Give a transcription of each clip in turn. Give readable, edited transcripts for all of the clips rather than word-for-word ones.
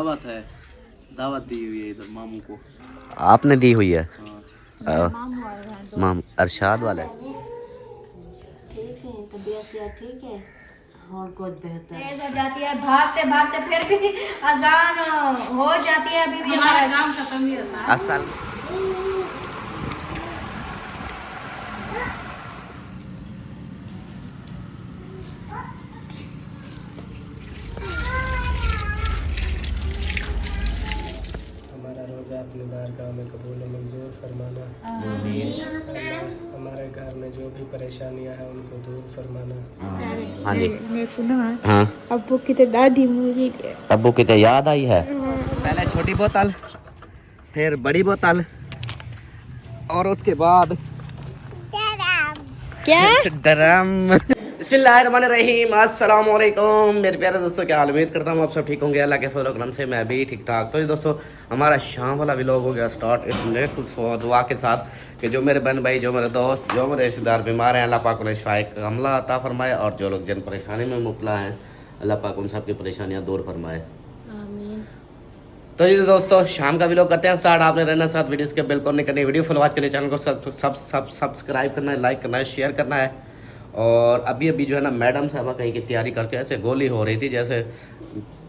दावत है, दावत दी हुई है इधर मामू को। आपने दी हुई है? हाँ। माम अरशाद वाले। ठीक है, तबीयत सेहत ठीक है? और कुछ बेहतर। तेज हो जाती है भागते भागते, फिर भी अजान हो जाती है। अभी भी हमारा काम खत्म ही होता है। असल हमारा रोज़ा अपने बारगाह में कबूल मंजूर फरमाना। अल्लाह हमारे घर में जो भी परेशानियां हैं उनको दूर फरमाना। हाँ जी। मैं सुना हाँ, अब्बू की तो दादी मुझे अब्बू की तो याद आई है। पहले छोटी बोतल, फिर बड़ी बोतल, और उसके बाद क्या ड्रम। बिस्मिल्लाहिर्रहमानिर्रहीम, अस्सलाम वालेकुम मेरे प्यारे दोस्तों, क्या हाल। उम्मीद करता हूँ आप सब ठीक होंगे। अल्लाह के फजल करम से मैं भी ठीक ठाक। तो ये दोस्तों हमारा शाम वाला व्लॉग हो गया स्टार्ट, इसलिए कुछ दुआ के साथ कि जो मेरे बहन भाई, जो मेरे दोस्त, जो मेरे रिश्तेदार बीमार हैं, अल्लाह पाक उन्हें शिफाए कामिला अता फरमाए, और जो लोग जिन परेशानी में मुब्तला हैं अल्लाह पाक उन सब की परेशानियाँ दूर फरमाए। तो ये दोस्तों शाम का व्लॉग करते हैं स्टार्ट। आपने रहना साथ वीडियो के बिल्कुल नहीं करनी, वीडियो फॉलो के लिए चैनल को सब्सक्राइब करना है, लाइक करना है, शेयर करना है। और अभी जो है ना मैडम साहबा कहीं की तैयारी करके ऐसे गोली हो रही थी, जैसे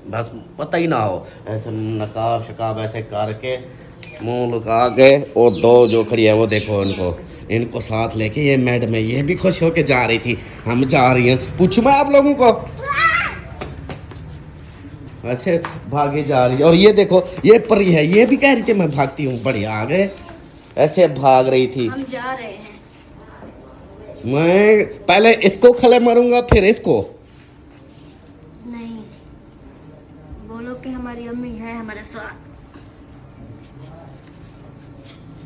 बस पता ही ना हो, ऐसे नकाब शकाब ऐसे करके मुंह लुका के, और दो जो खड़ी है वो देखो, इनको साथ लेके ये मैडम है, ये भी खुश होके जा रही थी, हम जा रही हैं। पूछूं मैं आप लोगों को, ऐसे भागे जा रही है। और ये देखो ये परी है, ये भी कह रही थी मैं भागती हूँ, बढ़िया आ गए, ऐसे भाग रही थी। हम जा रहे हैं। मैं पहले इसको खले मारूंगा, फिर इसको। नहीं, बोलो कि हमारी अम्मी है हमारे साथ।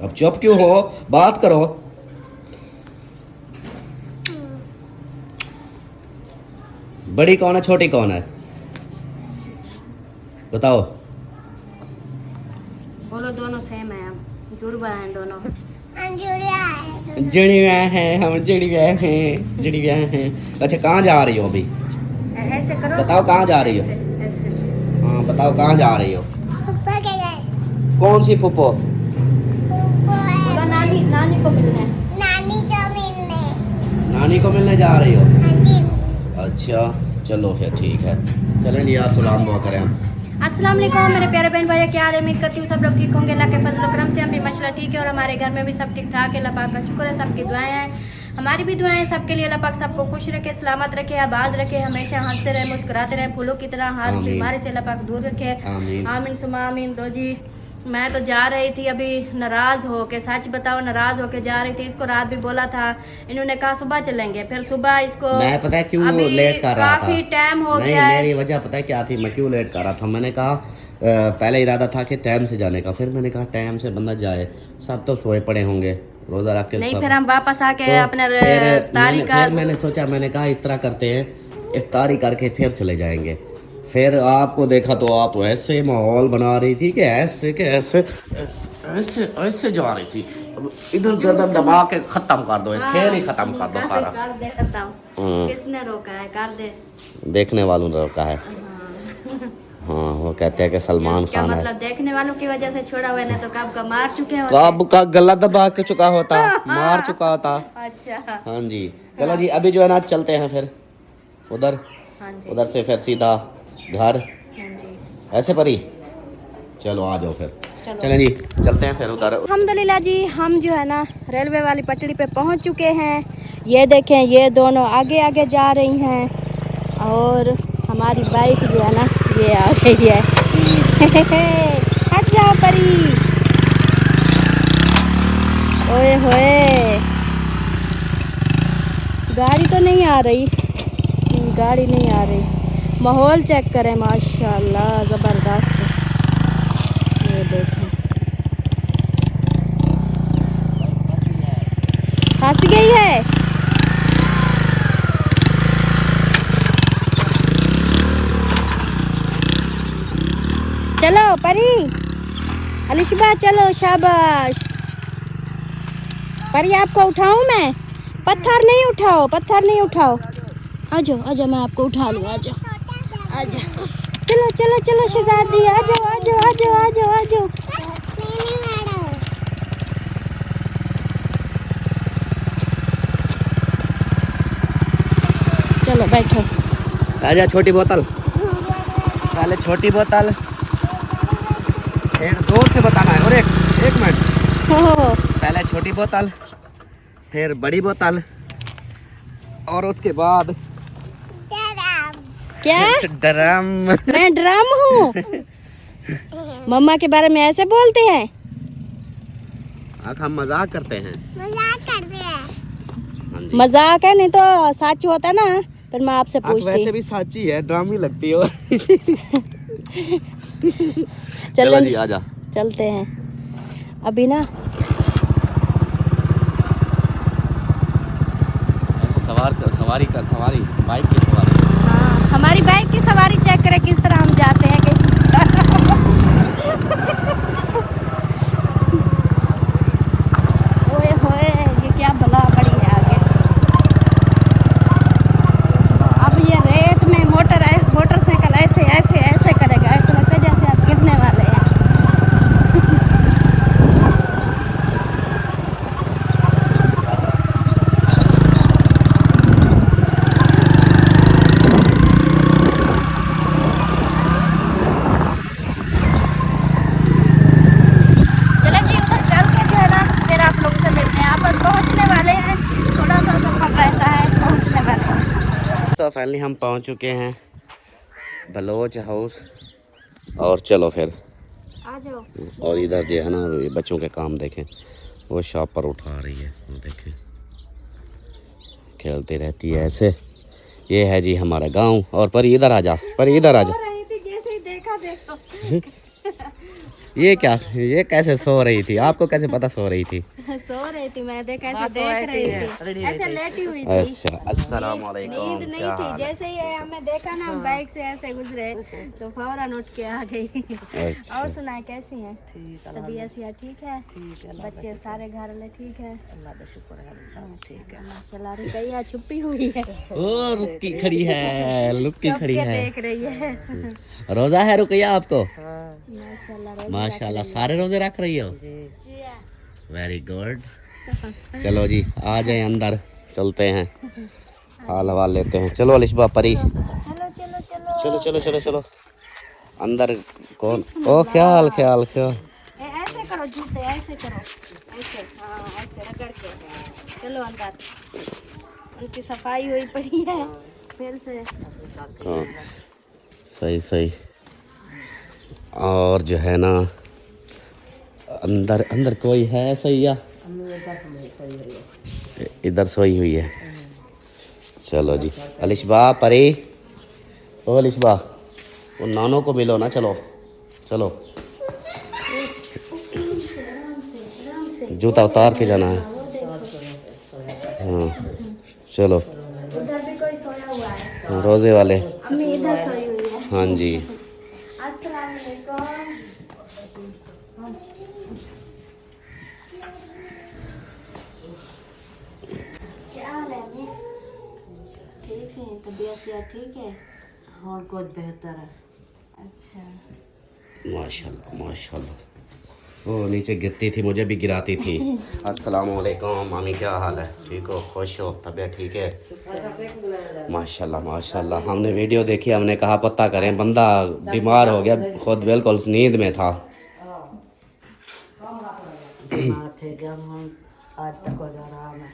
अब चुप क्यों हो, बात करो। बड़ी कौन है, छोटी कौन है, बताओ। बोलो दोनों सेम है, हम जुड़वा हैं दोनों। जुड़ी हुआ है, हम जुड़ी हुआ हैं, जुड़ी हुआ हैं। अच्छा कहाँ जा रही हो अभी, ऐसे करो, बताओ कहाँ जा रही हो। ऐसे ऐसे। हाँ बताओ कहाँ जा रही हो। कौन सी फुप्पो। बोलो नानी, नानी को मिलने। नानी को मिलने जा रही हो। अच्छा चलो फिर ठीक है, चलें जी, आप सलाम दुआ करें। अस्सलाम वालेकुम मेरे प्यारे बहन भाई, क्या हाल है। उम्मीद करती हूँ सब लोग ठीक होंगे अल्लाह के फजल करम से। हम भी माशाल्लाह ठीक है, और हमारे घर में भी सब ठीक ठाक है। अल्लाह पाक का शुक्र है, सबकी दुआएं हैं, हमारी भी दुआएं हैं सबके लिए। अल्लाह पाक सबको खुश रखे, सलामत रखे, आबाद रखे, हमेशा हंसते रहे, मुस्कुराते रहे, फूलों की तरह। हर बीमारी से अल्लाह पाक दूर रखे, आमीन सुमा आमीन। दो जी मैं तो जा रही थी अभी नाराज़ हो के, सच बताओ नाराज़ हो के जा रही थी। इसको रात भी बोला था, इन्होंने कहा सुबह चलेंगे, फिर सुबह इसको मैं पता है क्यों लेट कर रहा था, काफ़ी टाइम हो नहीं, गया है। मेरी वजह पता है क्या थी, मैं क्यों लेट कर रहा था। मैंने कहा पहले इरादा था कि टाइम से जाने का, फिर मैंने कहा टाइम से बंदा जाए, सब तो सोए पड़े होंगे रोज़ा रख के। नहीं, फिर हम वापस आके तो अपने फिर का मैंने सोचा, मैंने कहा इस तरह करते हैं, इफ्तारी करके फिर चले जाएंगे। फिर आपको देखा तो आप तो ऐसे माहौल बना रही थी कि ऐसे के ऐसे ऐसे ऐसे जा रही थी, इधर गर्दन दबा के खत्म कर दो, इस खेल ही खत्म कर दो सारा। कर दे खत्म। किसने रोका है, कर दे। देखने वालों ने रोका है। हाँ वो कहते हैं कि सलमान क्या खान है। मतलब देखने वालों की वजह से छोड़ा हुआ है, ना तो कब का मार चुके हो। कब का गला दबा के चुका होता, मार चुका होता। अच्छा हाँ जी चलो जी, अभी जो है ना चलते हैं फिर उधर, हाँ जी, उधर से फिर सीधा घर। हाँ जी। ऐसे परी चलो आ जाओ फिर, चलें जी चलते हैं फिर उधर। अल्हम्दुलिल्लाह जी, हम जो है ना रेलवे वाली पटड़ी पे पहुंच चुके हैं। ये देखें, ये दोनों आगे आगे जा रही हैं, और हमारी बाइक जो है ना ये आ गई है। हट जाओ परी, ओए होए, गाड़ी तो नहीं आ रही, गाड़ी नहीं आ रही। माहौल चेक करें, माशाल्लाह ज़बरदस्त। ये देखें, फंस गई है। चलो परी, अलिशबा चलो, शाबाश। परी आपको उठाऊं मैं, पत्थर नहीं उठाओ, पत्थर नहीं उठाओ। आ जाओ आ जाओ, मैं आपको उठा लूँ, आ जाओ आ जाओ। चलो चलो चलो शहजादी आ जाओ आ जाओ आ जाओ आ जाओ आ जाओ। चलो बैठो। आजा छोटी बोतल, पहले छोटी बोतल, फिर जोर से बताना है। और एक मिनट, हो पहले छोटी बोतल, फिर बड़ी बोतल, और उसके बाद क्या? ड्रम। मैं ड्रम हूँ? मम्मा के बारे में ऐसे बोलते हैं? हम मजाक करते हैं। हाँ जी। मजाक है, नहीं तो सच होता ना। फिर मैं आपसे आप वैसे पूछती। भी साची है, ड्राम ही लगती हो। चलो चलो जी आजा। चलते हैं अभी ना। ऐसे सवारी बाइक की सवारी। हाँ, हमारी बाइक की सवारी चेक करें किस तरह हम जाते हैं। ओए होए, ये क्या भला पड़ी है आगे। अब ये रेत में मोटरसाइकिल ऐसे ऐसे ऐसे करेगा, ऐसा लगता है जैसे आप गिरने वाले हैं। चलो जी, उधर चल के जो है ना फिर आप लोगों से मिलते हैं। आप पहुंचने वाले हैं, थोड़ा सा सफर रहता है, पहुंचने वाले हैं। तो फाइनली हम पहुंच चुके हैं बलोच हाउस। और चलो फिर, आ जाओ। और इधर जो है ना ये बच्चों के काम देखें, वो शॉप पर उठा रही है, वो देखें खेलती रहती है ऐसे। ये है जी हमारा गांव। और पर इधर आ जा, पर इधर आ जा। रही थी जैसे ही देखा देखो। ये क्या, ये कैसे सो रही थी? आपको कैसे पता सो रही थी? सो रही थी, मैं देख ऐसे देख रही थी, ऐसे लेटी हुई थी। अच्छा, अस्सलाम वालेकुम। नींद नहीं थी, जैसे ही हमें देखा ना बाइक से ऐसे गुजरे तो फौरन उठ के आ गई। अच्छा। और सुनाए कैसी हैं? तबीयत सिया ठीक है? बच्चे सारे घर वाले ठीक है? अल्लाह का शुक्र है, सब ठीक है माशाल्लाह। रुकैया छुपी हुई है, ओ रुकी खड़ी है, लुक्की छुप खड़ी के है। देख रही है। रोजा है रुकैया आपको? माशाल्लाह माशाल्लाह, सारे रोजे रख रही हो? जी। Very good. चलो जी आ जाए अंदर, चलते हैं, हाल हवाल लेते हैं। चलो अलिशबा परी, चलो चलो चलो चलो चलो चलो चलो अंदर। कौन? ओ ख्याल ख्याल ख्याल। ऐसे करो जूते, ऐसे करो, ऐसे, हाँ ऐसे रगड़ के। चलो अंदर, उनकी सफाई हुई पड़ी है फिर से। हाँ सही सही। और जो है ना अंदर अंदर कोई है सही या इधर सोई हुई है। चलो जी अलिशबा परी, ओ अलिशबा वो नानों को मिलो ना। चलो चलो, जूता उतार के जाना है। हाँ चलो, उधर भी कोई सोया हुआ है, रोजे वाले। अम्मी इधर सोई हुई है। हाँ जी। अस्सलाम वालेकुम। क्या हाल है अम्मी? ठीक है, तबीयत सेहत ठीक है? और कुछ बेहतर है। अच्छा, माशाल्लाह माशाल्लाह। वो नीचे गिरती थी, मुझे भी गिराती थी। अस्सलाम वालेकुम मामी, क्या हाल है? ठीक हो, खुश हो, तबीयत ठीक है? माशाल्लाह माशाल्लाह। हमने वीडियो देखी, हमने कहा पता करें, बंदा बीमार हो गया, खुद बिल्कुल नींद में था। बीमार थे जब हम, आज तक हो जा रहा है।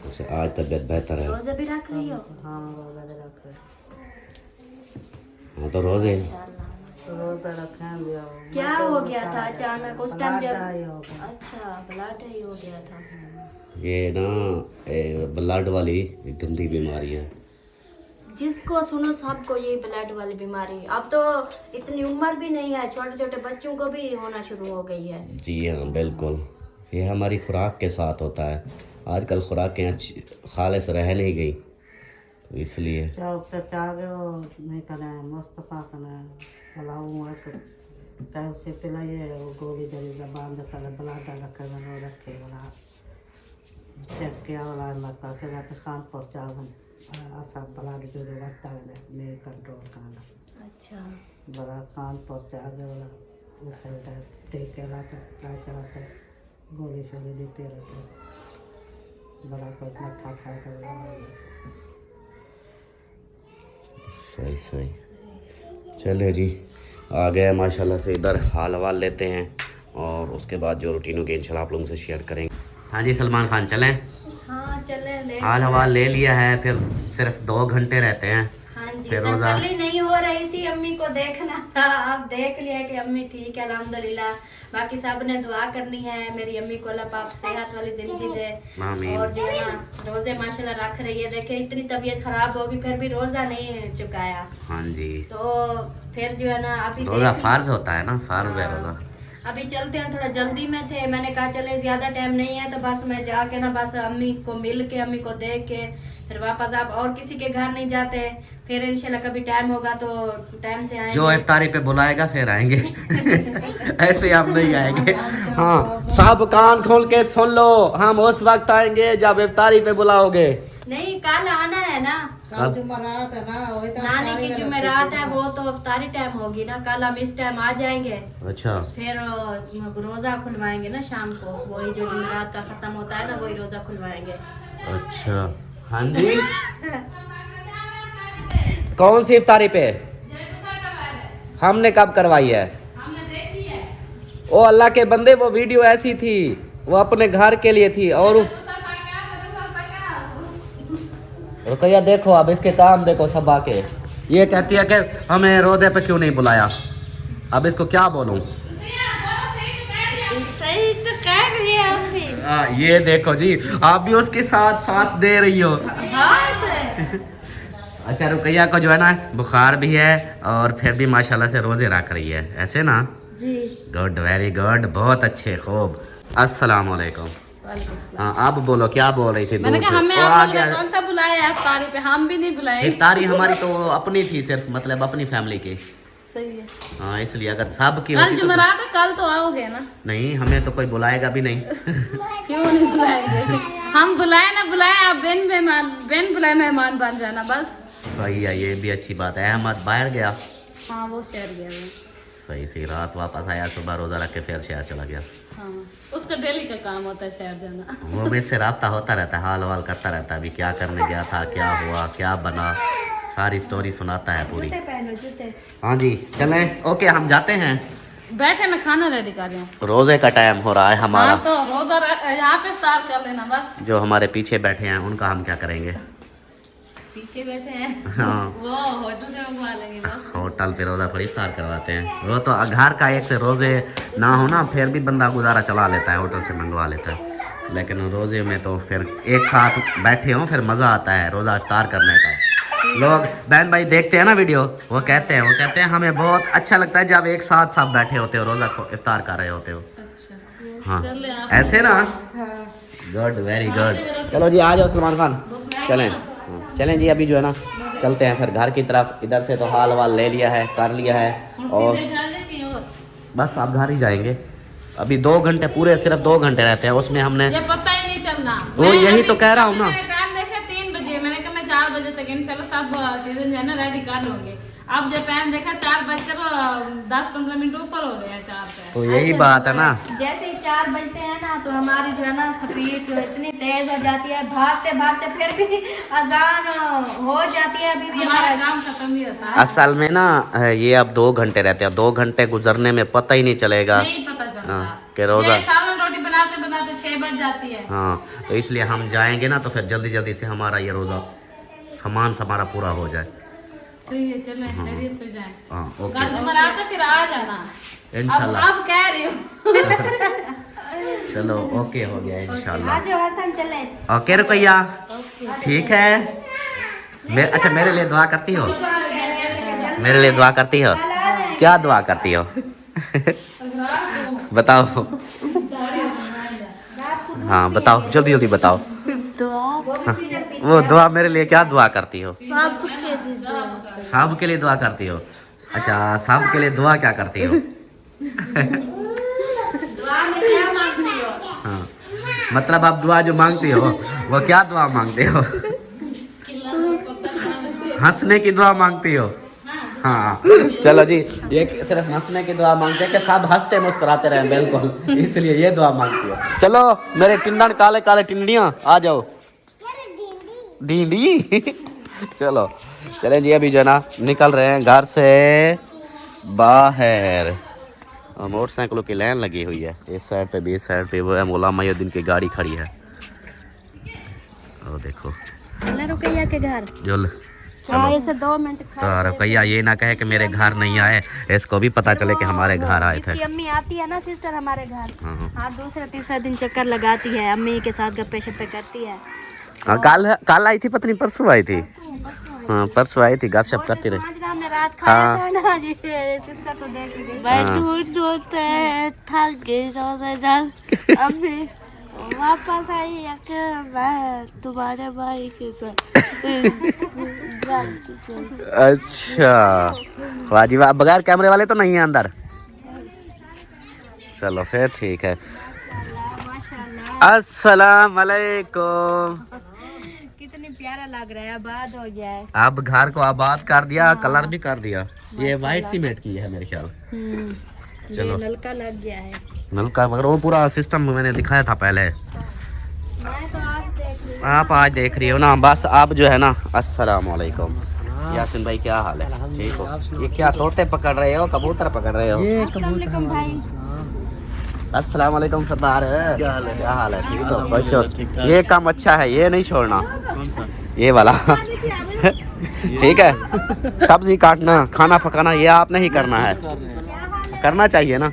अच्छा, आज तबीयत बेहतर है? रोजा भी रख रही हो? हाँ रोजा भी रख रहे, हाँ तो रोजे। रोजा रखें भी। क्या हो गया था अचानक उस टाइम जब? हो गया। अच्छा, ब्लड ही हो गया था। ये ना ब्लड वाली गंदी बीमारी है। जिसको सुनो सबको ये ब्लड वाली बीमारी। अब तो इतनी उम्र भी नहीं है, छोटे छोटे बच्चों को भी होना शुरू हो गई है। जी हाँ बिल्कुल, ये हमारी खुराक के साथ होता है। आजकल खुराकें अच्छी खालिस रह नहीं गई, तो इसलिए। क्या उससे चाहे वो नहीं करें, मुस्तफ़ा करें फलाऊँ है तो कैसे पिलाइए, वो गोली दरी जबान दे तले ब्लड रखे बनो रखे वाला चेक किया वाला मत चला के खान पहुँचा बन ऐसा ब्लड जो लगता है मैं कंट्रोल करना। अच्छा, बड़ा कानपुर से आगे वाला उठे उठे टेक के लाते ट्राई कराते गोली शोली देते रहते बड़ा कोई मट्ठा खाए तो सही सही। चले जी, आ गए माशाल्लाह से इधर, हाल हवाल लेते हैं और उसके बाद जो रूटीन होगी इंशाल्लाह आप लोगों से शेयर करेंगे। हाँ जी सलमान खान चलें? हाँ चले ले। हाल हवाल ले लिया है, फिर सिर्फ 2 घंटे रहते हैं। हाँ जी, फिर रोजा तसल्ली नहीं हो रही थी, अम्मी को देखना था। अब देख लिया कि अम्मी ठीक है अल्हम्दुलिल्लाह। बाकी सब ने दुआ करनी है मेरी अम्मी को, अल्लाह पाक सेहत वाली जिंदगी दे। आमीन। और जो है ना रोजे माशाल्लाह रख रही है। देखे इतनी तबीयत खराब होगी फिर भी रोजा नहीं चुकाया। हाँ जी, तो फिर जो है ना अभी रोजा फार्ज होता है ना, फार्ज है रोजा। अभी चलते हैं, थोड़ा जल्दी में थे। मैंने कहा चले ज्यादा टाइम नहीं है तो बस मैं जाके ना बस अम्मी को मिल के अम्मी को देख के फिर वापस। आप और किसी के घर नहीं जाते, फिर इंशाल्लाह कभी टाइम होगा तो टाइम से आएंगे। जो इफ्तारी पे बुलाएगा फिर आएंगे। ऐसे हम नहीं आएंगे। हाँ, सब कान खोल के सुन लो, हम उस वक्त आएंगे जब इफ्तारी पे बुलाओगे। नहीं, कल आना है ना, कल जुमेरात है ना, वही तो नानी की जुमेरात है, वो तो इफ्तारी टाइम होगी ना। कल हम इस टाइम आ जाएंगे, अच्छा, फिर रोजा खुलवाएंगे ना शाम को। वही जो जुमेरात का खत्म होता है ना, वही रोजा खुलवाएंगे। अच्छा। हाँ जी, कौन सी इफ्तारी पे? हमने कब करवाई है? ओ अल्लाह के बंदे, वो वीडियो ऐसी थी, वो अपने घर के लिए थी। और रुकैया देखो, अब इसके काम देखो सब आके। ये कहती है कि हमें रोजे पे क्यों नहीं बुलाया। अब इसको क्या बोलूं? सही तो कह रही है अम्मी। ये देखो जी, आप भी उसके साथ साथ दे रही हो। अच्छा, रुकैया को जो है ना बुखार भी है और फिर भी माशाल्लाह से रोजे रख रही है, ऐसे ना? जी, गुड, वेरी गुड, बहुत अच्छे, खूब। अस्सलाम वालेकुम। हाँ, आप बोलो, क्या बोल रही थी? मैंने कहा हमें आप लोगों ने कौन सा बुलाया है इफ्तारी पे? हम भी नहीं बुलाए। इफ्तारी हमारी तो अपनी थी, सिर्फ मतलब अपनी फैमिली की। सही है। हाँ, इसलिए अगर सब की कल होती तो जुमेरात है, कल तो आओगे ना? नहीं, हमें तो कोई बुलाएगा भी नहीं। क्यों नहीं बुलाएंगे? हम बुलाए ना बुलाए, आप बिन बुलाए मेहमान बन जाना बस। सही है, ये भी अच्छी बात है। अहमद बाहर गया? हाँ, वो शहर गया वो। सही सही, रात वापस आया, सुबह रोजा रख के फिर शहर चला गया। हाँ, उसका डेली का काम होता है शहर जाना। वो मेरे से राब्ता होता रहता है, हाल वाल करता रहता है, अभी क्या करने गया था, क्या हुआ, क्या बना, सारी स्टोरी सुनाता है पूरी। हाँ जी, चलें, ओके, हम जाते हैं। बैठे, मैं खाना रेडी कर रही हूँ। रोजे का टाइम हो रहा है हमारा। हाँ, तो रोजा यहाँ पे इफ्तार कर लेना बस। जो हमारे पीछे बैठे हैं उनका हम क्या करेंगे? पीछे बैठे हैं, हाँ, वो होटल से मंगवा लेंगे बस। होटल पे रोजा थोड़ी इफ्तार करवाते हैं। वो तो घर का एक से रोजे ना हो ना, फिर भी बंदा गुजारा चला लेता है, होटल से मंगवा लेता है। लेकिन रोजे में तो फिर एक साथ बैठे हों फिर मज़ा आता है रोज़ा इफ्तार करने का। लोग बहन भाई देखते हैं ना वीडियो, वो कहते हैं हमें बहुत अच्छा लगता है जब एक साथ सब बैठे होते हो, रोज़ा को इफ्तार कर रहे होते हो। हाँ, ऐसे ना? Good, very good. चलो जी, आ जाओ सलमान खान, चलें जी। अभी जो है ना चलते हैं फिर घर की तरफ। इधर से तो हाल वाल ले लिया है, कर लिया है, और बस आप घर ही जाएंगे। अभी 2 घंटे पूरे, सिर्फ 2 घंटे रहते हैं, उसमें हमने ये पता ही नहीं चलना। तो यही तो कह रहा हूँ ना। टाइम देखे 3 बजे, मैंने कहा मैं 4 बजे तक इंशाल्लाह सब चीजें जो है ना रेडी कर लूंगी। अब जब टाइम देखा 4:10-15 मिनट ऊपर हो गया 4 से। तो यही बात है ना, जैसे ही 4 बजते हैं ना तो हमारी जो है ना स्पीड जो इतनी तेज हो जाती है, भागते भागते फिर भी अजान हो जाती है। अभी भी हमारा काम खत्म ही होता है। असल में ना ये अब 2 घंटे रहते हैं, 2 घंटे गुजरने में पता ही नहीं चलेगा नहीं पता चलता कि रोजा। सालन रोटी बनाते बनाते 6 बज जाती है। हाँ, तो इसलिए हम जाएंगे ना तो फिर जल्दी जल्दी से हमारा ये रोजा सामान हमारा पूरा हो जाए। सही है, चलें खैरियत से जाएं। हाँ, ओके, कल जुमेरात है, फिर आ जाना इंशाल्लाह। अब कह रही हूँ। चलो, ओके हो गया इंशाल्लाह। आज हसन चले। ओके रुकैया, ठीक है। अच्छा, मेरे लिए दुआ करती हो? मेरे लिए दुआ करती हो? क्या दुआ करती हो? बताओ। हाँ, बताओ, जल्दी जल्दी बताओ। हाँ, वो दुआ मेरे लिए क्या दुआ करती हो? सब के लिए दुआ करती हो? अच्छा, सब के लिए दुआ क्या करती हो? दुआ में क्या मांगती हो? हाँ, मतलब आप दुआ जो मांगती हो वो क्या दुआ मांगते हो? हंसने की दुआ मांगती हो? हाँ चलो जी, ये सिर्फ हंसने की दुआ मांगते हैं कि सब हंसते मुस्कुराते रहें, बिल्कुल इसलिए ये दुआ मांगती है। चलो मेरे टिंडन काले काले टिंडियाँ आ जाओ। ढींडी चलो चलें जी, अभी जो है ना निकल रहे हैं घर से बाहर। मोटरसाइकिलों की लाइन लगी हुई है इस साइड पे भी, इस साइड पे वो है गुलाम मोहिउद्दीन की गाड़ी खड़ी है। और देखो रुकैया के घर चलो ऐसे 2 मिनट तो रुकैया ये ना कहे कि मेरे घर नहीं आए, इसको भी पता चले कि हमारे घर आए थे। इसकी अम्मी आती है ना सिस्टर हमारे घर, हाँ। हाँ दूसरा तीसरा दिन चक्कर लगाती है, अम्मी के साथ गप्पे शप्पे करती है। हाँ काल आई थी पत्नी, परसों आई थी। हाँ परसों आई थी, गपशप करती रही। आज हमने रात खाया था ना जी, सिस्टर तो देख रही मैं ढूंढते थक गई सोचे जल अम्मी वापस आई मैं तुम्हारे भाई के साथ। अच्छा वाह जी वाह, बगैर कैमरे वाले तो नहीं है अंदर? चलो फिर ठीक है। अस्सलाम वालेकुम। कितनी प्यारा लग रहा है, आबाद हो गया है। अब घर को आबाद कर दिया, कलर भी कर दिया। ये वाइट सीमेंट की है मेरे ख्याल। चलो नलका लग गया है, नलका मगर वो पूरा सिस्टम मैंने दिखाया था पहले, मैं तो आज देख रही हूँ। आप आज देख रही हो ना। बस आप जो है ना, अस्सलाम वालेकुम। यासिन भाई क्या हाल है? ठीक हो? ये क्या तोते पकड़ रहे हो, कबूतर पकड़ रहे हो? अस्सलाम वालेकुम भाई। अस्सलाम वालेकुम सरदार। क्या हाल है? क्या हाल है? ठीक हो? खुश हो? ये काम अच्छा है, ये नहीं छोड़ना, ये वाला ठीक है। सब्जी काटना, खाना पकाना ये आपने ही करना है, करना चाहिए ना।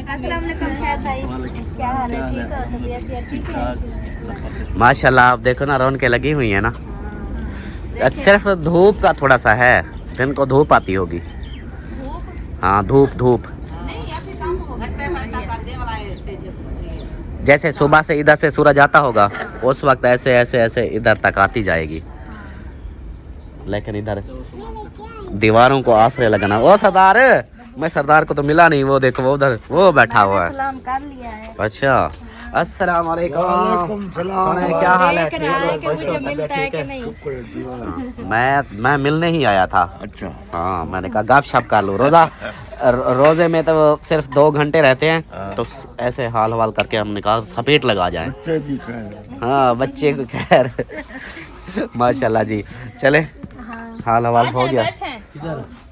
अस्सलाम वालेकुम शायद भाई, क्या हाल है? ठीक हो? तबीयत सेहत ठीक है? माशाल्लाह आप देखो ना, रौनकें लगी हुई है ना। सिर्फ धूप का थोड़ा सा है, दिन को धूप आती होगी। हाँ धूप धूप जैसे सुबह से इधर से सूरज आता होगा उस वक्त ऐसे ऐसे ऐसे इधर तक आती जाएगी, लेकिन इधर दीवारों को आसरे लगाना। वो सरदार, मैं सरदार को तो मिला नहीं, वो देखो वो उधर वो बैठा हुआ है। सलाम कर लिया है। अच्छा अस्सलाम वालेकुम। क्या हाल है? ठीक हो? खुश हो? तबीयत ठीक है? मैं मिलने ही आया था। अच्छा हाँ मैंने कहा गप शप कर लो, रोजे में तो सिर्फ 2 घंटे रहते हैं, तो ऐसे हाल हवाल करके हमने कहा सपेट लगा जाए। हाँ बच्चे को खैर माशाल्लाह जी। चले हाल हवाल हो गया,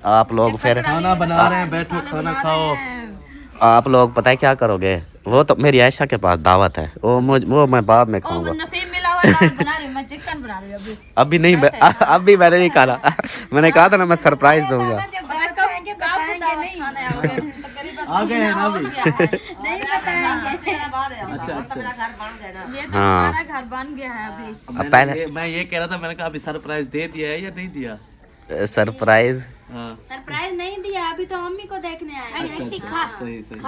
आप लोग फिर खाना बना रहे हैं, बैठो खाना खाओ। आप लोग पता है क्या करोगे? वो तो मेरी आयशा के पास दावत है, वो मैं बाद में खाऊंगा। नसीब मिला हुआ दाल बना रही हूं, मैं चिकन बना रही हूं अभी नहीं, अभी मैंने नहीं खाना। मैंने कहा था ना मैं सरप्राइज दूंगा। आ गए हैं ना अभी? हाँ घर बन गया है अभी। पहले मैं ये कह रहा था, मैंने कहा अभी सरप्राइज दे दिया है या नहीं दिया? सरप्राइज हाँ सरप्राइज नहीं दिया, अभी तो मम्मी को देखने आए हैं। सही सही।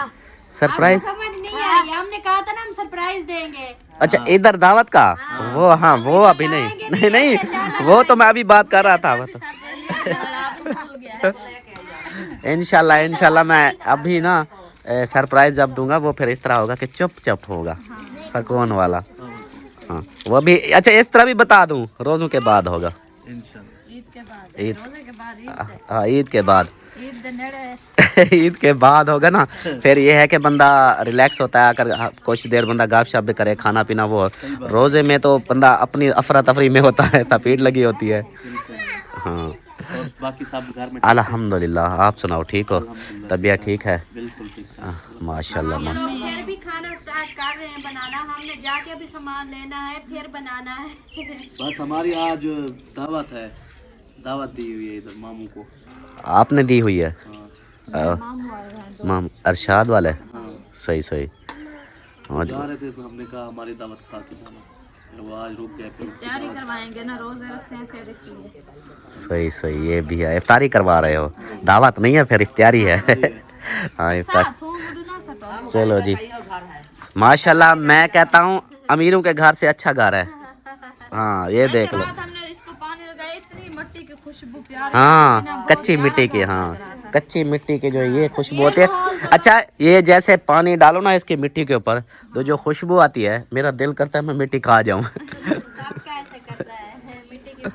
सरप्राइज समझ नहीं आई, हमने कहा था ना हम सरप्राइज देंगे। अच्छा इधर दावत का वो, हाँ वो अभी नहीं नहीं वो तो मैं अभी बात कर रहा था। इंशाल्लाह इंशाल्लाह मैं अभी ना सरप्राइज जब दूंगा वो फिर इस तरह होगा कि चुप होगा, सुकून वाला। हाँ वो भी अच्छा इस तरह भी बता दूं, रोजों के बाद होगा इंशाल्लाह। ईद, हाँ ईद के बाद ईद के बाद होगा ना। फिर ये है कि बंदा रिलैक्स होता है, अगर कुछ देर बंदा गप शप भी करे, खाना पीना। वो रोजे में तो बंदा अपनी अफरा तफरी में होता है, तपीट लगी होती है। हाँ और बाकी सब घर में अल्हम्दुलिल्लाह। आप सुनाओ ठीक हो? तबीयत ठीक है? बिल्कुल ठीक है। माशाल्लाह माशाल्लाह। फिर भी खाना स्टार्ट कर रहे हैं बनाना, हमने जाके भी सामान लेना है फिर बनाना है। बस हमारी आज दावत है, दावत दी हुई है इधर मामू को। आपने दी हुई है? हाँ माम अरशाद वाले? हाँ सही सही। हाँ जा रहे थे तो हमने कहा हमारी दावत खा के जाना, फिर वो आज रुक गए। फिर तैयारी करवाएंगे ना, रोजे रखते हैं फिर इसलिए। सही सही, ये भी है। इफ्तारी करवा रहे हो? दावत नहीं है फिर इफ्तारी है। हाँ इफ्तार। चलो जी माशाल्लाह। मैं कहता हूँ अमीरों के घर से अच्छा घर है। हाँ ये देख लो। हमने इसको पानी लगाया, इतनी मिट्टी की खुशबू प्यारी। हाँ कच्ची मिट्टी की, हाँ कच्ची मिट्टी की जो ये खुशबू होती है। अच्छा ये जैसे पानी डालो ना इसकी मिट्टी के ऊपर, तो जो खुशबू आती है, मेरा दिल करता है मैं मिट्टी खा जाऊँ। सबका ऐसे करता है, मिट्टी की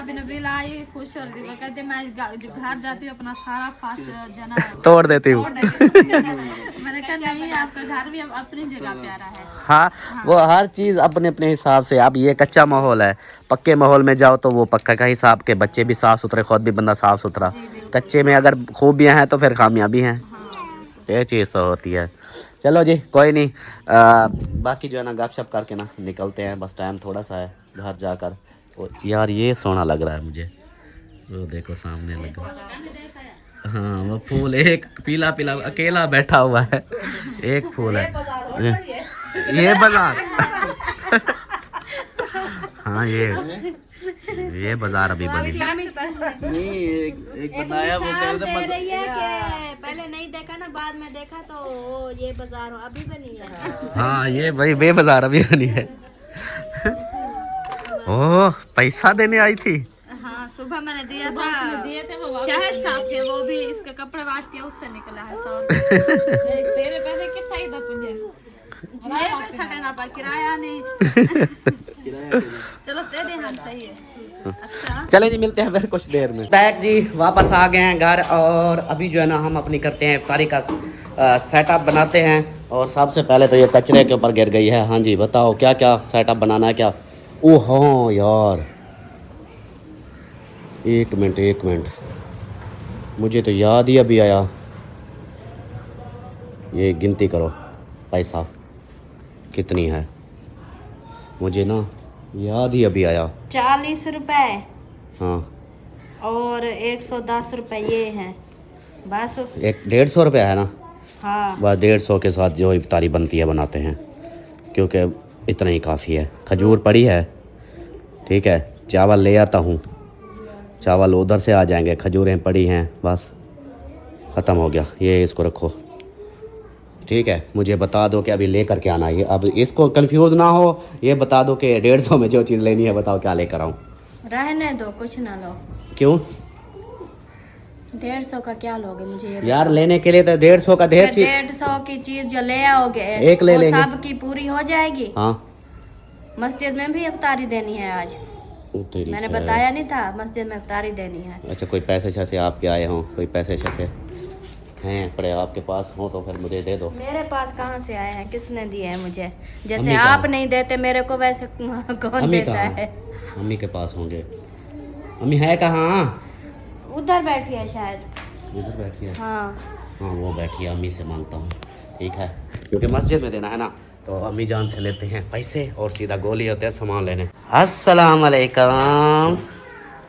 अभी नबील आई खुश हो रही, वो कहते मैं घर जाती हूँ अपना सारा फास्ट जना तोड़ देती हूँ। मैंने कहा नहीं, आपका घर भी अब अपनी जगह प्यारा है। हाँ, वो हर चीज़ अपने अपने हिसाब से। अब ये कच्चा माहौल है, पक्के माहौल में जाओ तो वो पक्का का हिसाब के बच्चे भी साफ़ सुथरे, खुद भी बंदा साफ़ सुथरा। कच्चे में अगर खूबियाँ हैं तो फिर खामियाबी हैं, ये चीज़ तो होती है। चलो जी कोई नहीं, बाकी जो है ना गपशप करके ना निकलते हैं, बस टाइम थोड़ा सा है घर जाकर। और यार ये सोना लग रहा है मुझे, वो देखो सामने लगा। हाँ वो फूल एक पीला पीला अकेला बैठा हुआ है, एक फूल है ये बाजार। हाँ ये बाजार अभी बनी। नहीं एक बनाया वो कह रहे थे रही है कि पहले नहीं देखा ना, बाद में देखा तो ये बाजार अभी बनी है। हाँ ये भाई वे बाजार अभी बनी है। ओह पैसा देने आई थी। हाँ सुबह मैंने दिया था, दिए थे वो शहद साहब के, वो भी इसके कपड़े वाश किए उससे निकला है 100 तेरे पैसे कितना ही था तुझे? पैसा देना पा, किराया नहीं। चलो दे दे, हम सही है। अच्छा चले जी मिलते हैं फिर कुछ देर में। बैग जी वापस आ गए हैं घर, और अभी जो है ना हम अपनी करते हैं इफ्तारी का सेटअप बनाते हैं। और सबसे पहले तो ये कचरे के ऊपर गिर गई है। हाँ जी बताओ क्या क्या सेटअप बनाना है क्या? ओह हाँ यार, एक मिनट मुझे तो याद ही अभी आया। ये गिनती करो पैसा कितनी है, मुझे ना याद ही अभी आया। 40 रुपए हाँ और 110 रुपए ये हैं बस। एक 150 रुपया है ना? हाँ बस 150 के साथ जो इफ्तारी बनती है बनाते हैं, क्योंकि इतना ही काफ़ी है। खजूर पड़ी है, ठीक है, चावल ले आता हूँ, चावल उधर से आ जाएंगे, खजूरें पड़ी हैं, बस ख़त्म हो गया। ये इसको रखो, ठीक है। मुझे बता दो कि अभी ले करके आना है। अब इसको कंफ्यूज ना हो, ये बता दो कि 150 में जो चीज़ लेनी है बताओ क्या लेकर आऊँ। रहने दो, कुछ ना लो। क्यों 150 का क्या लोगे मुझे ये यार? लेने के लिए तो 150 का ढेर चीज। 150 की चीज जो ले आओगे एक ले वो लेंगे। सब की पूरी हो जाएगी। हाँ मस्जिद में भी इफ्तारी देनी है आज, ओ तेरी मैंने है। बताया नहीं था, मस्जिद में इफ्तारी देनी है। अच्छा कोई पैसे शैसे आपके आए हों, कोई पैसे शैसे हैं पड़े आपके पास हो तो फिर मुझे दे दो। मेरे पास कहाँ से आए हैं, किसने दिए हैं मुझे? जैसे अम्मी आप कहाँ? नहीं देते मेरे को, वैसे कौन अम्मी देता कहाँ? है? अम्मी के पास होंगे। अम्मी है कहाँ? उधर बैठी है शायद। इधर बैठी है। हाँ हाँ वो बैठी है, अम्मी से मांगता हूँ, ठीक है, क्योंकि मस्जिद में देना है ना। तो अम्मी जान से लेते हैं पैसे और सीधा गोली होते हैं सामान लेने। अस्सलाम वालेकुम।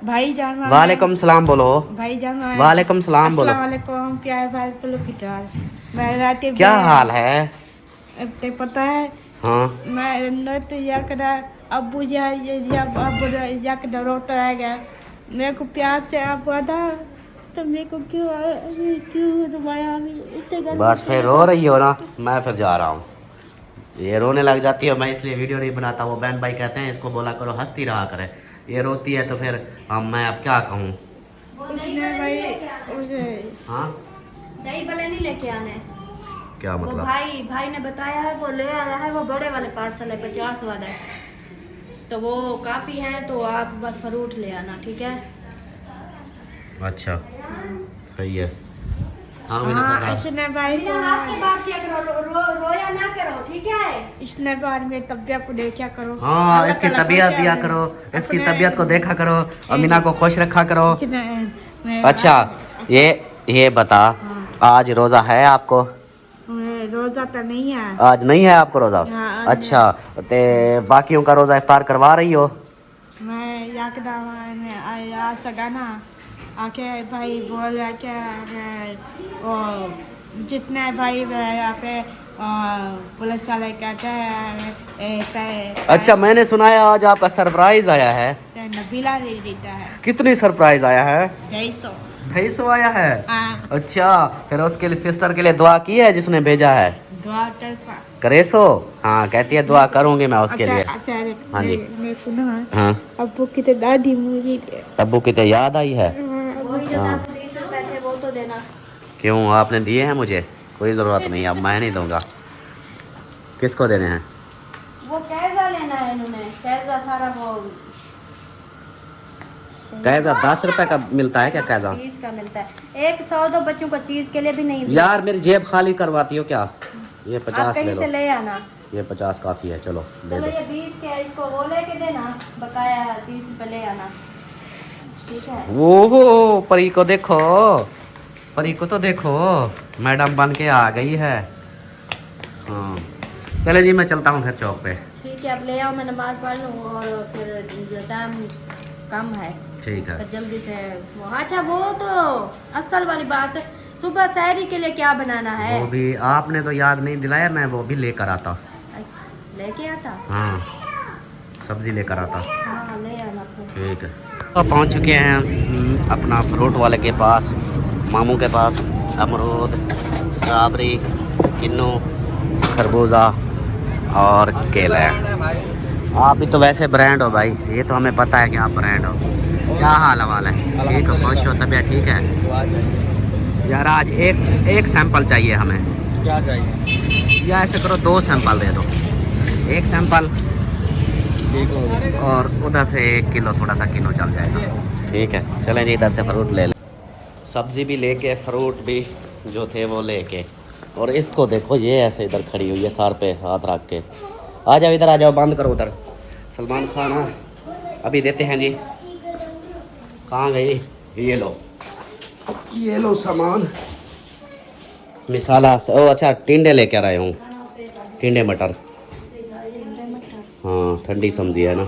भाई जान वालेकुम सलाम बोलो। भाई जान वालेकुम सलाम बोलो। अस्सलाम प्यारे भाई बोलो मैं रात क्या हाल है? ते पता है हाँ मैं नट याकड़ा अब्बू जा जब अब्बू याकड़ा रोता रह गया, मेरे को प्यार से आप था तो मेरे को क्यों रुवाया? बस फिर रो रही हो ना, मैं फिर जा रहा हूँ। ये रोने लग जाती है, मैं इसलिए वीडियो नहीं बनाता। वो बहन भाई कहते हैं इसको बोला करो हंसती रहा करे, ये रोती है तो फिर हम मैं अब क्या कहूँ। उसने भाई हाँ दही भले नहीं लेके आने, क्या वो मतलब? भाई ने बताया है, वो ले आया है, वो बड़े वाले पार्सल है 50 वाले, तो वो काफ़ी हैं, तो आप बस फ्रूट ले आना, ठीक है? अच्छा सही है। हाँ हाँ इसने भाई को के बात किया करो, रोया ना करो, ठीक है? इसने बार में तबियत को देखा करो। हाँ इसकी तबीयत दिया करो, इसकी तबीयत को देखा करो, अमीना को खुश रखा करो। अच्छा ये बता, आज रोज़ा है आपको? रोजा तो नहीं है आज नहीं है आपको रोज़ा? हाँ, अच्छा ते बाकियों का रोज़ा इफ्तार करवा रही हो? मैं याकदा आया सगाना आके भाई बोल रहा क्या वो जितने भाई यहाँ पे पुलिस वाले कहते हैं। अच्छा मैंने सुना है आज आपका सरप्राइज आया है। नबीला दे देता है। कितनी सरप्राइज आया है? 250 आया है। हाँ। अच्छा फिर उसके लिए सिस्टर के लिए दुआ की है जिसने भेजा है? दुआ कैसा करे सो? हाँ कहती है दुआ करूंगी मैं उसके लिए। अच्छा हाँ जी। मैं सुना हाँ अब्बू की तो दादी मुझे अब्बू की तो याद आई है। वही जो 20 रुपए थे वो तो देना। क्यों आपने दिए हैं मुझे? कोई ज़रूरत नहीं, अब मैं नहीं दूंगा। किसको देने हैं? वो कैसा लेना है इन्होंने, कैसा सारा वो चाहिए। कैसा 10 रुपए का मिलता है क्या कैसा? 20 का मिलता है। एक 100 बच्चों को चीज के लिए भी नहीं दिया। यार मेरी जेब खाली करवाती हो क्या? ये आप 50 ले कहीं लो। से ले आना। ये 50 काफी है, चलो दे चलो दो। ये 20 के है, इसको वो लेके देना, बकाया 30 रुपए ले आना, ठीक है? ओहो परी को देखो, परी को तो देखो, मैडम बन के आ गई है। हाँ चले जी, मैं चलता हूँ फिर चौक पे। ठीक है, अब ले आओ, मैं नमाज पढ़ लूँ और फिर टाइम कम है, ठीक है। तो जल्दी से अच्छा वो तो असल वाली बात, सुबह सहरी के लिए क्या बनाना है? वो भी आपने तो याद नहीं दिलाया, मैं वो भी लेकर आता। लेके आता? हाँ सब्जी लेकर आता। हाँ ले आना फिर। ठीक है। तो पहुँच चुके हैं हम अपना फ्रूट वाले के पास, मामू के पास। अमरूद, स्ट्रॉबेरी, किन्नू, खरबूजा और केला है। आप भी तो वैसे ब्रांड हो भाई, ये तो हमें पता है कि आप ब्रांड हो। क्या हाल हवाल है? ठीक हो, खुश हो, तबीयत ठीक है? यार आज एक सैंपल चाहिए हमें। क्या चाहिए? या ऐसे करो 2 सैंपल दे दो, 1 सैंपल और उधर से 1 किलो, थोड़ा सा किलो चल जाएगा। ठीक है चलें जी, इधर से फ्रूट ले लें। सब्जी भी लेके, फ्रूट भी जो थे वो लेके। और इसको देखो, ये ऐसे इधर खड़ी हुई है सर पे हाथ रख के। आ जाओ इधर, आ जाओ, बंद करो उधर। सलमान खान अभी देते हैं जी। कहाँ गई? ये लो सामान, मिसाला। ओ अच्छा, टिंडे लेके आ रहे हूँ, टिंडे मटर। हाँ ठंडी सब्जी है ना।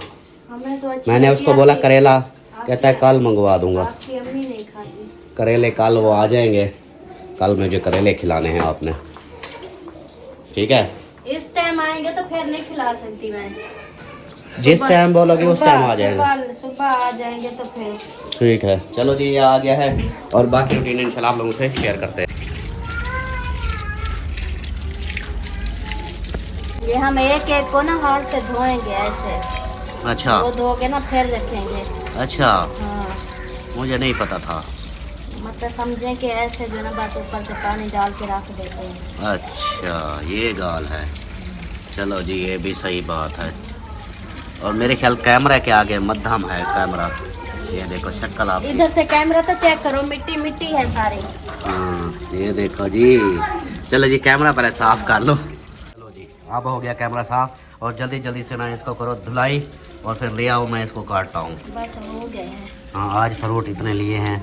हमें तो अच्छी मैंने उसको बोला करेला, कहता है कल मंगवा दूंगा। आपकी अम्मी नहीं खाती करेले कल वो आ जाएंगे, कल मुझे करेले खिलाने हैं आपने, ठीक है? इस टाइम आएंगे तो फिर नहीं खिला सकती मैं। जिस टाइम बोलोगे उस टाइम आ जाएंगे। सुबह आ जाएंगे तो फिर ठीक है चलो जी, ये आ गया है। और बाकी रूटीन इंशाल्लाह आप लोगों से शेयर करते हैं। ये हम एक एक को ना हाथ से धोएंगे ऐसे। अच्छा वो धो के ना फिर रखेंगे। अच्छा, हाँ मुझे नहीं पता था। मतलब समझें कि ऐसे जो ना बस ऊपर से पानी डाल के रख देते हैं। अच्छा ये गाल है, चलो जी ये भी सही बात है। और मेरे ख्याल कैमरा के आगे मध्यम है कैमरा। ये देखो शक्ल आप, इधर से कैमरा तो चेक करो, मिट्टी मिट्टी है सारी। ये देखो जी। चलो जी कैमरा पहले साफ कर लो। चलो जी अब हो गया कैमरा साफ। और जल्दी जल्दी से ना इसको करो धुलाई और फिर ले आओ, मैं इसको काटता हूँ। बस हो गए हैं। हाँ आज फ्रूट इतने लिए हैं,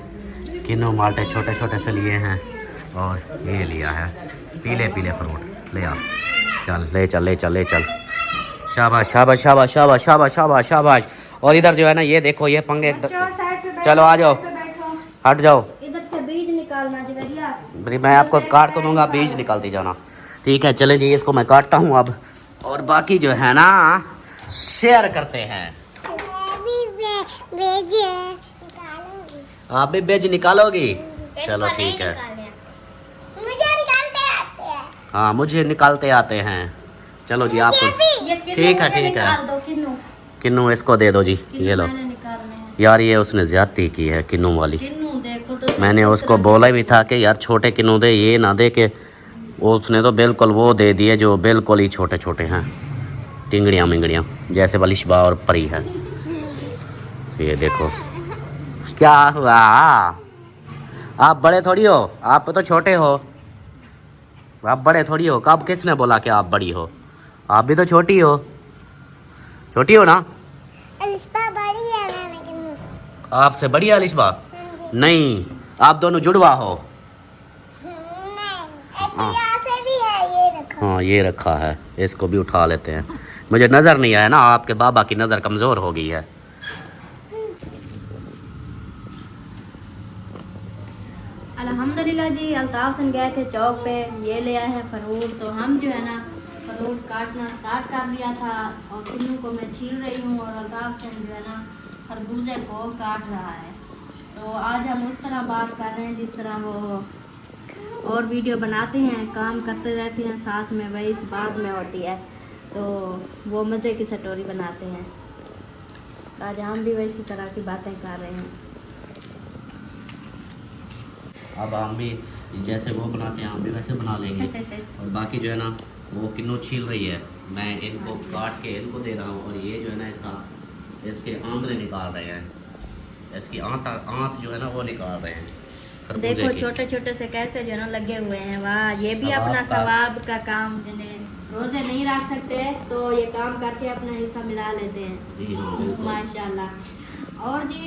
किन्नू माल्टे छोटे छोटे से लिए हैं, और ये लिया है पीले पीले फ्रूट। ले आ, चल ले चल ले चल ले चल। शाबाश शाबाश शाबाश शाबाश शाबाश शाबाश शाबाश। और इधर जो है ना ये देखो, ये पंगे। चलो आ जाओ, हट जाओ। इधर से बीज निकालना जी भैया। मैं आपको काट को दूंगा, बीज निकालती जाना। ठीक है चले जी, इसको मैं काटता हूँ अब। और बाकी जो है ना शेयर करते हैं। आप भी बेज निकालोगी? चलो ठीक है। हाँ मुझे निकालते आते हैं। चलो जी आपको ठीक है ठीक है। किन्नू इसको दे दो जी, ये लो। यार ये उसने ज्यादती की है किन्नू वाली। देखो तो मैंने उसको बोला भी था कि यार छोटे किन्नू दे, ये ना दे के। उसने तो बिल्कुल वो दे दिए जो बिल्कुल ही छोटे छोटे हैं, टिंगड़ियाँ मिंगड़ियाँ, जैसे बलिशबा और परी है। ये देखो क्या हुआ, आप बड़े थोड़ी हो, आप तो छोटे हो। आप बड़े थोड़ी हो, कब किसने बोला कि आप बड़ी हो? आप भी तो छोटी हो, छोटी हो ना? अलिशबा बड़ी है ना, लेकिन आपसे बड़ी है अलिशबा? नहीं, आप दोनों जुड़वा हो। यहाँ से भी है, ये रखा। हाँ ये रखा है, इसको भी उठा लेते हैं। मुझे नज़र नहीं आया ना, आपके बाबा की नज़र कमज़ोर हो गई है। अल्हम्दुलिल्लाह जी, अल्ताफ से गए थे चौक पे, ये ले आए हैं फ्रूट। तो हम जो है ना फ्रूट काटना स्टार्ट कर दिया था, और किन्नू को मैं छील रही हूँ और अल्ताफ से जो है ना खरबूजे को काट रहा है। तो आज हम उस तरह बात कर रहे हैं जिस तरह वो और वीडियो बनाते हैं, काम करते रहते हैं साथ में, वही इस बात में होती है। तो वो मज़े की स्टोरी बनाते हैं। आज हम भी वैसी तरह की बातें कर रहे हैं। अब हम भी जैसे वो बनाते हैं हम भी वैसे बना लेंगे। और बाकी जो है ना वो किन्नू छील रही है, मैं इनको काट के इनको दे रहा हूँ। और ये जो है ना इसके आंदरे निकाल रहे हैं। इसकी आंत जो है ना वो निकाल रहे हैं खरबूजे देखो की। छोटे छोटे से कैसे जो है ना लगे हुए हैं। वाह, ये भी सवाब अपना का- सवाब का काम, जिन्हें रोजे नहीं रख सकते तो ये काम करके अपना हिस्सा मिला लेते हैं। जी बिल्कुल। माशाल्लाह। और जी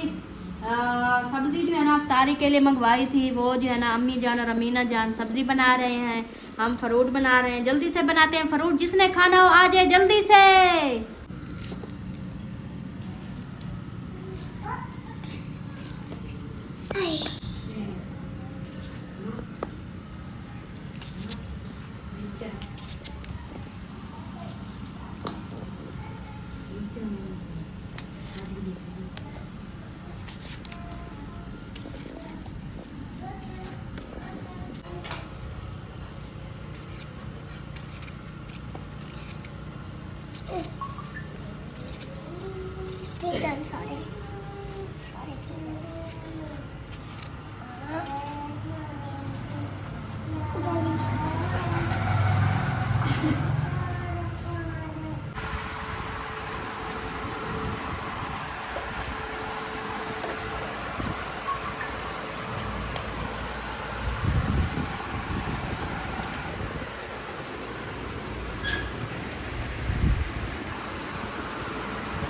सब्ज़ी जो है ना इफ्तारी के लिए मंगवाई थी, वो जो है ना अम्मी जान और अमीना जान सब्ज़ी बना रहे हैं, हम फ्रूट बना रहे हैं। जल्दी से बनाते हैं फ्रूट, जिसने खाना हो आ जाए जल्दी से।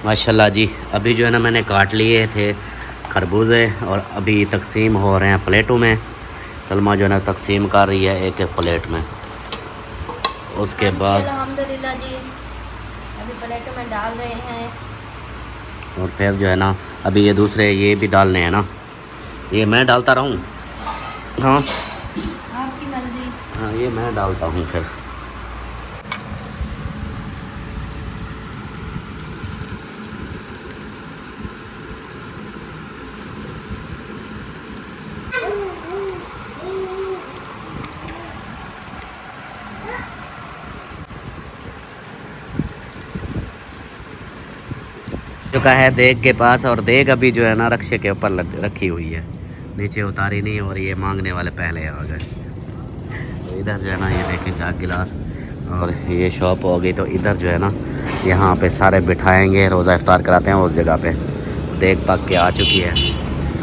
माशाल्लाह जी, अभी जो है ना मैंने काट लिए थे खरबूजे और अभी तकसीम हो रहे हैं प्लेटों में। सलमा जो है ना तकसीम कर रही है एक एक प्लेट में। उसके बाद अल्हम्दुलिल्लाह जी अभी प्लेटों में डाल रहे हैं। और फिर जो है ना अभी ये दूसरे ये भी डालने हैं ना, ये मैं डालता रहूँ। हाँ आपकी मर्जी। हाँ, ये मैं डालता हूँ फिर। चुका है देग के पास, और देग अभी जो है ना रक्शे के ऊपर रखी हुई है, नीचे उतारी नहीं। और ये मांगने वाले पहले आ गए। तो इधर जो है ना ये देखें चाक गिलास, और ये शॉप हो गई। तो इधर जो है ना यहाँ पे सारे बिठाएंगे, रोज़ा इफ्तार कराते हैं उस जगह पे। देग पक के आ चुकी है,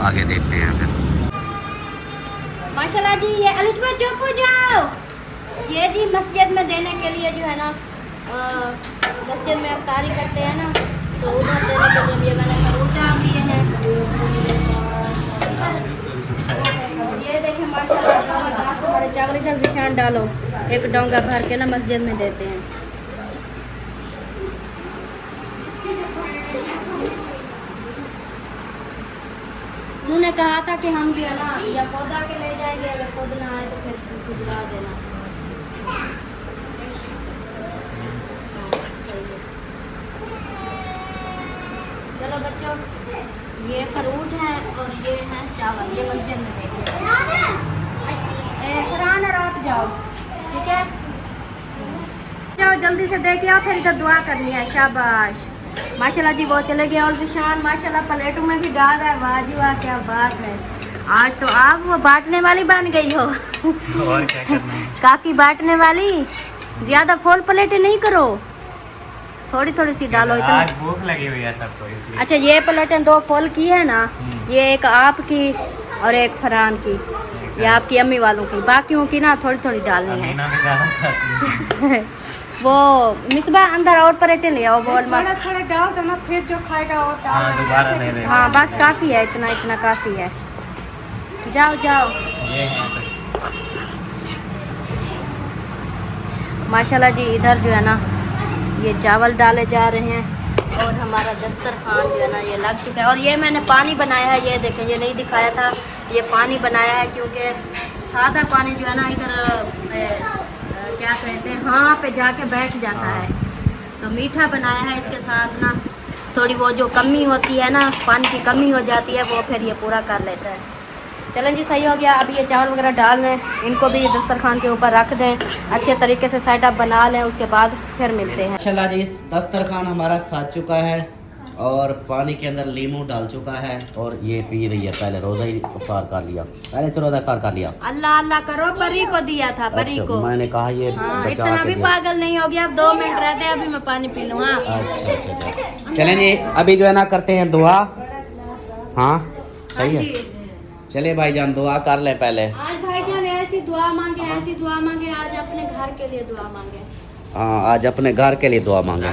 आगे देखते हैं फिर। माशाल्लाह जी, ये अलिशमा चुप हो जाओ। ये जी मस्जिद में देने के लिए जो है ना मस्जिद में इफ्तारी करते हैं ना, तो उधर देने के लिए ये मैंने फ्रूट डाल दिए हैं। ये देखें माशाल्लाह ज़बरदस्त हमारे चावल। इधर निशान डालो, एक डोंगा भर के ना मस्जिद में देते हैं। उन्होंने कहा था कि हम जो है ना या पौधा के ले जाएंगे, अगर खुद ना आए तो फिर भिजवा देना। चलो बच्चों, ये फ्रूट है और ये है चावल, ये मस्जिद में देंगे। फरहान और आप जाओ, ठीक है? जाओ जल्दी से दे के आओ, फिर इधर दुआ करनी है। शाबाश, माशाल्लाह जी, वो चले गए। और जिशान माशाल्लाह प्लेटों में भी डाल रहा है। वाह जी वाह, क्या बात है। आज तो आप वो बांटने वाली बन गई हो। और क्या करना है? काकी बांटने वाली। ज़्यादा फुल प्लेटें नहीं करो, थोड़ी थोड़ी सी डालो। इतना आज भूख लगी हुई है सबको इसलिए। अच्छा, ये प्लेटें 2 फुल की है ना, ये एक आपकी और एक फरहान की, ये आपकी अम्मी वालों की। बाकियों की ना थोड़ी थोड़ी डालनी है। अमीना भी ज़्यादा खाती है। वो मिसबा अंदर और प्लेटें ले आओ, बोल मत। थोड़ा थोड़ा डाल देना, फिर जो खाएगा वो डाल हाँ, दोबारा दे देना। हाँ बस काफ़ी है, इतना इतना काफ़ी है। जाओ जाओ। ये है तो। माशाल्लाह जी, इधर जो है ना ये चावल डाले जा रहे हैं और हमारा दस्तरखान जो है ना ये लग चुका है। और ये मैंने पानी बनाया है, ये देखें, ये नहीं दिखाया था, ये पानी बनाया है क्योंकि सादा पानी जो है ना इधर क्या कहते हैं, हाँ पे जाके बैठ जाता है। तो मीठा बनाया है, इसके साथ ना थोड़ी वो जो कमी होती है ना, पानी की कमी हो जाती है, वो फिर ये पूरा कर लेता है। चलें जी, सही हो गया। अभी ये चावल वगैरह डाल लें, इनको भी दस्तरखान के ऊपर रख दें, अच्छे तरीके से सेटअप बना लें, उसके बाद फिर मिलते हैं। माशाल्लाह जी, दस्तरखान हमारा साज चुका है और पानी के अंदर लीमू डाल चुका है, और ये पी रही है। पहले रोज़ा ही इफ्तार कर लिया, पहले से रोज़ा इफ्तार कर लिया। अल्लाह अल्लाह करो, परी को दिया था, परी अच्छा, को। मैंने कहा ये हाँ, बचा इतना के भी दिया। पागल नहीं हो गया। अब 2 मिनट रहते हैं, अभी मैं पानी पी लूँ। हाँ अच्छा अच्छा अच्छा, चलें जी, अभी जो है ना करते हैं दुआ। हाँ सही है। चलिए भाईजान दुआ कर ले पहले। आज भाईजान ऐसी दुआ मांगे, ऐसी दुआ मांगे, आज अपने घर के लिए दुआ मांगे। हाँ आज अपने घर के लिए दुआ मांगे।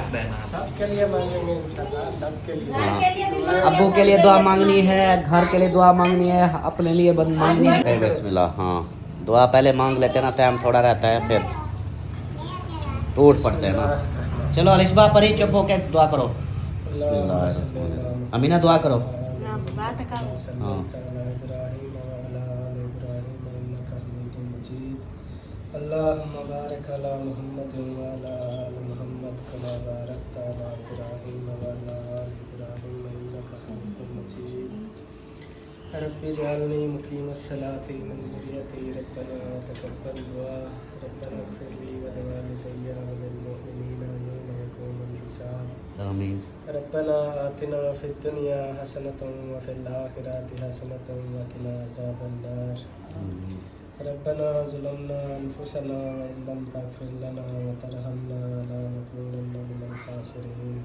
सबके लिए मांगेंगे इंशाल्लाह, सबके लिए। घर के लिए भी मांगे, अब्बू के लिए दुआ मांगनी है, घर के लिए दुआ मांगनी है, अपने लिए बंद मांगनी है। बिस्मिल्लाह। हाँ दुआ पहले मांग लेते ना, टाइम थोड़ा रहता है फिर टूट पड़ते हैं ना। चलो अलिशबा परी चुप होके दुआ करो। बिस्मिल्लाह। अमीना दुआ करो। हाँ अल्लाहुम्मा बारिक अला मुहम्मद व अला आलि मुहम्मद कमा बारकता अला इब्राहीम व अला आलि इब्राहीम इन्नका हमीदुम मजीद। रब्बि जअलनी मुकीमस्सलाति व मिन ज़ुर्रिय्यती रब्बना तक़ब्बल दुआ रब्बना इग़फिर ली व लिवालिदैया व लिल मुअमिनीना यौमा यक़ूमुल हिसाब। आमीन। रब्बना आतिना फ़िद दुनिया हसनतन व फ़िल आखिरति हसनतन व क़िना अज़ाबन नार। रब्बना ज़लमना अनफुसना व इन लम तग़फिर लना व तरहमना लनकूनन्ना मिनल ख़ासिरीन।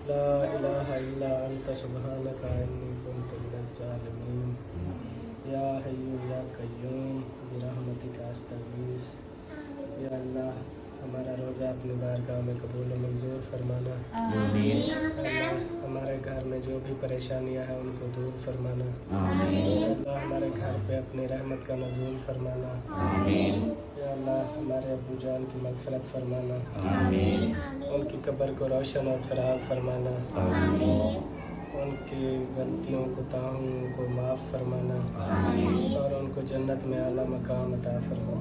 ला इलाहा इल्ला अंत सुब्हानका इन्नी कुन्तु मिनज़ ज़ालिमीन। या हय्यु या क़य्यूम बिरहमतिका अस्तगीस। या अल्लाह हमारा रोज़ा अपनी बारगाह में कबूल व मंजूर फरमाना। अल्लाह हमारे घर में जो भी परेशानियां हैं उनको दूर फरमाना। अल्लाह हमारे घर पे अपनी रहमत का नज़ूल फरमाना। या अल्लाह हमारे अब्बू जान की मग़फ़िरत फरमाना। उनकी कब्र को रोशन और फ़राग़ फरमाना। उनकी गलतियों कोताहियों को माफ़ फरमाना और उनको जन्नत में आला मकाम अता फरमा।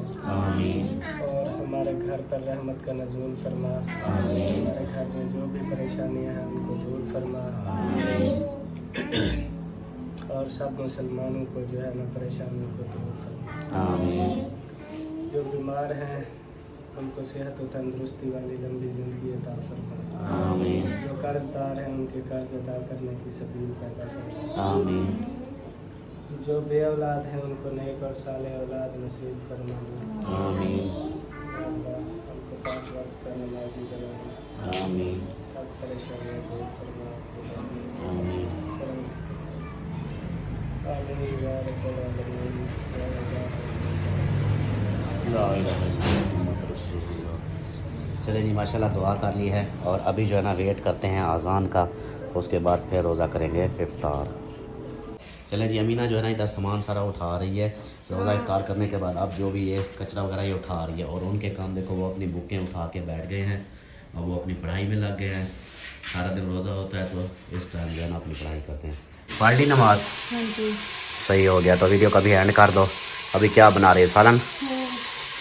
और हमारे घर पर रहमत का नज़ूल फरमा। हमारे घर में जो भी परेशानियां हैं उनको दूर फरमा। और सब मुसलमानों को जो है ना परेशानियों को दूर फरमा। जो बीमार हैं उनको सेहत व तंदुरुस्ती वाली लंबी ज़िंदगी अता फरमा। जो कर्ज़दार हैं उनके कर्ज़ अदा करने की सबील पैदा फरमा। जो बे औलाद हैं उनको नेक और साले औलाद नसीब फरमा। अल्लाह हमको 5 वक्त का नमाज़ी बना दे। सब परेशानियाँ दूर फरमा। आमीन या रब्बल आलमीन। चले जी माशाल्लाह दुआ कर ली है और अभी जो है ना वेट करते हैं अज़ान का, उसके बाद फिर रोज़ा करेंगे इफ्तार। चले जी अमीना जो है ना इधर सामान सारा उठा रही है रोज़ा इफ्तार करने के बाद। अब जो भी ये कचरा वगैरह ये उठा रही है और उनके काम देखो वो अपनी बुकें उठा के बैठ गए हैं और वो अपनी पढ़ाई में लग गए हैं। सारा दिन रोज़ा होता है तो इस टाइम जो है ना अपनी पढ़ाई करते हैं। पार्टी नमाज सही हो गया तो वीडियो का भी एंड कर दो। अभी क्या बना रहे हैं सालन?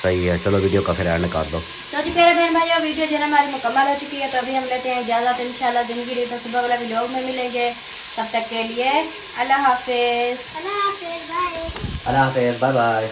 सही है चलो वीडियो का फिर एंड कर दो। तो जी प्यारे बहन भाइयों वीडियो जो है हमारी मुकम्मल हो चुकी है, तो अभी हम लेते हैं इजाज़त। इंशाल्लाह दिन की तो सुबह वाला व्लॉग में मिलेंगे। तब तक के लिए अल्लाह हाफिज़। अल्लाह हाफिज़ बाय बाय।